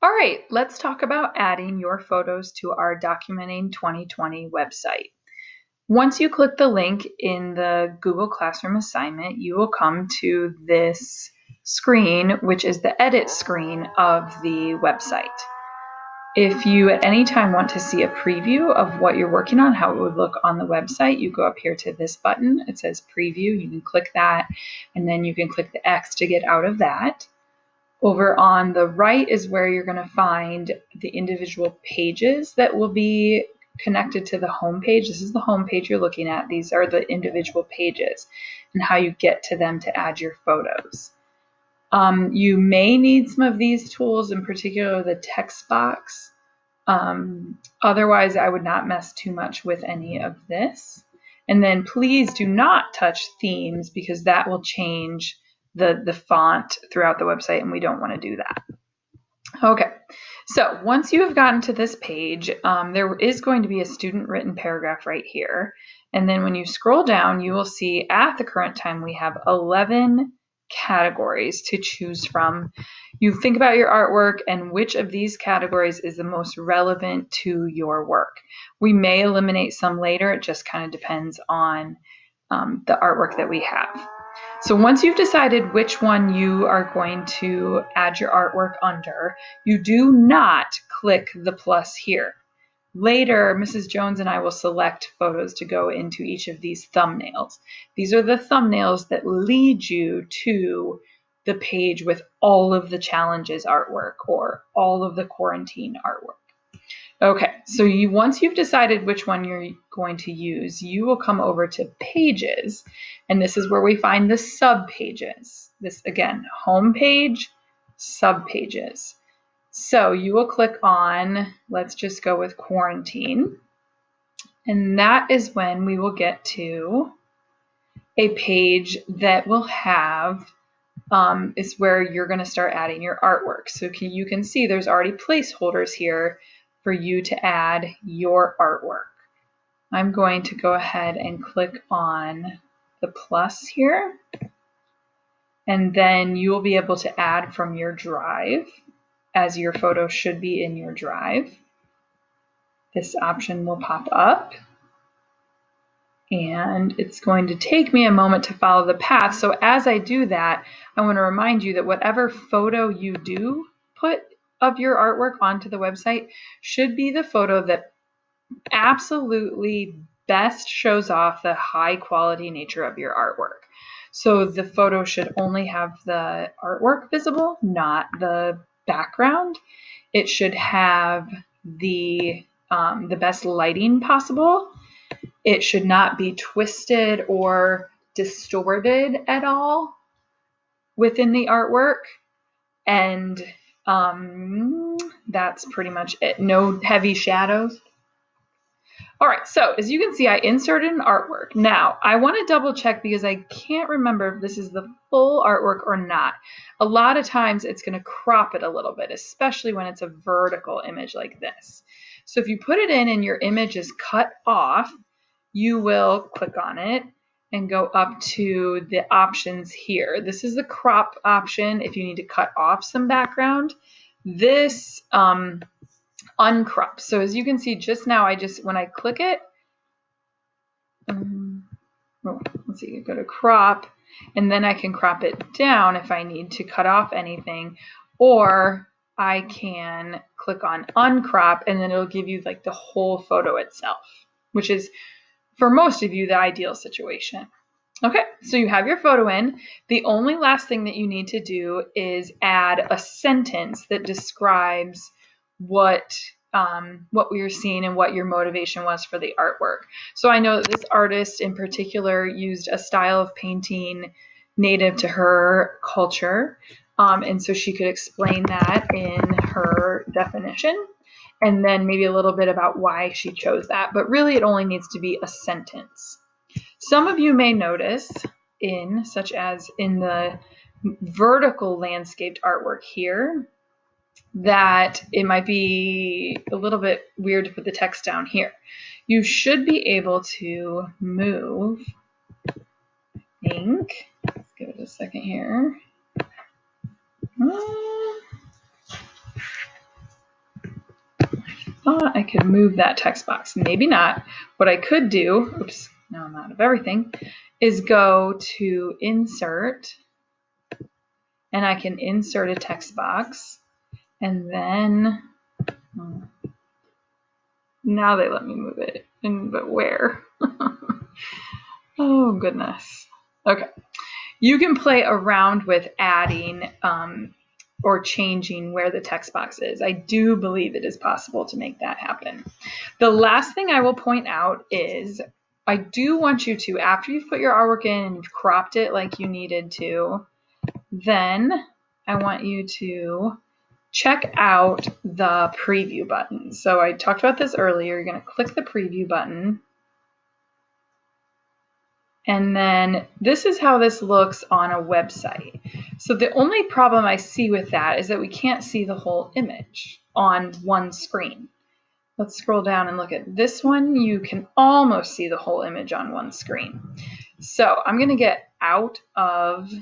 All right, let's talk about adding your photos to our Documenting 2020 website. Once you click the link in the Google Classroom assignment, you will come to this screen, which is the edit screen of the website. If you at any time want to see a preview of what you're working on, how it would look on the website, you go up here to this button. It says preview. You can click that, and then you can click the X to get out of that. Over on the right is where you're going to find the individual pages that will be connected to the home page. This is the home page you're looking at. These are the individual pages and how you get to them to add your photos. You may need some of these tools, in particular the text box. Otherwise, I would not mess too much with any of this. And then please do not touch themes because that will change the font throughout the website, and we don't want to do that. Okay, so once you have gotten to this page, there is going to be a student written paragraph right here. And then when you scroll down, you will see at the current time we have 11 categories to choose from. You think about your artwork and which of these categories is the most relevant to your work. We may eliminate some later. It just kind of depends on the artwork that we have. So once you've decided which one you are going to add your artwork under, you do not click the plus here. Later, Mrs. Jones and I will select photos to go into each of these thumbnails. These are the thumbnails that lead you to the page with all of the challenges artwork or all of the quarantine artwork. Okay, so once you've decided which one you're going to use, you will come over to Pages, and this is where we find the subpages. This, again, home page, subpages. So you will click on, let's just go with quarantine, and that is when we will get to a page that will have, is where you're going to start adding your artwork. So you can see there's already placeholders here for you to add your artwork. I'm going to go ahead and click on the plus here, and then you will be able to add from your drive, as your photo should be in your drive. This option will pop up, and it's going to take me a moment to follow the path. So as I do that, I want to remind you that whatever photo you do put of your artwork onto the website should be the photo that absolutely best shows off the high quality nature of your artwork. So the photo should only have the artwork visible, not the background. It should have the best lighting possible. It should not be twisted or distorted at all within the artwork. And that's pretty much it. No heavy shadows. All right, so as you can see, I inserted an artwork. Now, I want to double check because I can't remember if this is the full artwork or not. A lot of times it's going to crop it a little bit, especially when it's a vertical image like this. So if you put it in and your image is cut off, you will click on it and go up to the options here. This is the crop option if you need to cut off some background. This uncrop. So as you can see just now, when I click it, let's see, go to crop, and then I can crop it down if I need to cut off anything, or I can click on uncrop and then it'll give you like the whole photo itself, which is for most of you the ideal situation. Okay, so you have your photo in. The only last thing that you need to do is add a sentence that describes what we were seeing and what your motivation was for the artwork. So I know that this artist in particular used a style of painting native to her culture, and so she could explain that in her definition, and then maybe a little bit about why she chose that. But really, it only needs to be a sentence. Some of you may notice such as in the vertical landscaped artwork here, that it might be a little bit weird to put the text down here. You should be able to move, I think, let's give it a second here. thought I could move that text box. Maybe not. What I could do, oops, now I'm out of everything, is go to Insert, and I can insert a text box, and then now they let me move it. But where? Oh, goodness. Okay. You can play around with adding or changing where the text box is. I do believe it is possible to make that happen. The last thing I will point out is I do want you to, after you've put your artwork in and you've cropped it like you needed to, then I want you to check out the preview button. So I talked about this earlier. You're going to click the preview button. And then this is how this looks on a website. So the only problem I see with that is that we can't see the whole image on one screen. Let's scroll down and look at this one. You can almost see the whole image on one screen. So I'm going to get out of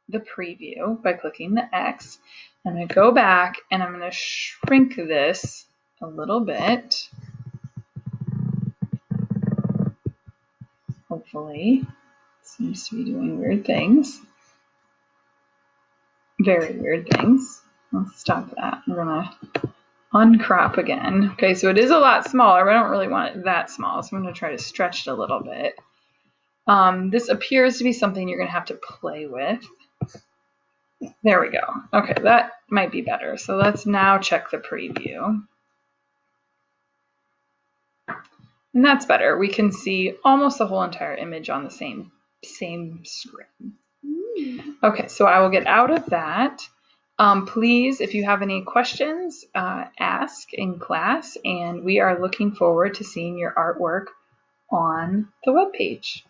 the preview by clicking the X. I'm going to go back and I'm going to shrink this a little bit. Hopefully. It seems to be doing weird things. Very weird things. Let's stop that. We're going to uncrop again. Okay, so it is a lot smaller, but I don't really want it that small, so I'm going to try to stretch it a little bit. This appears to be something you're going to have to play with. There we go. Okay, that might be better. So let's now check the preview. And that's better. We can see almost the whole entire image on the same screen. Okay, so I will get out of that. Please, if you have any questions, ask in class, and we are looking forward to seeing your artwork on the webpage.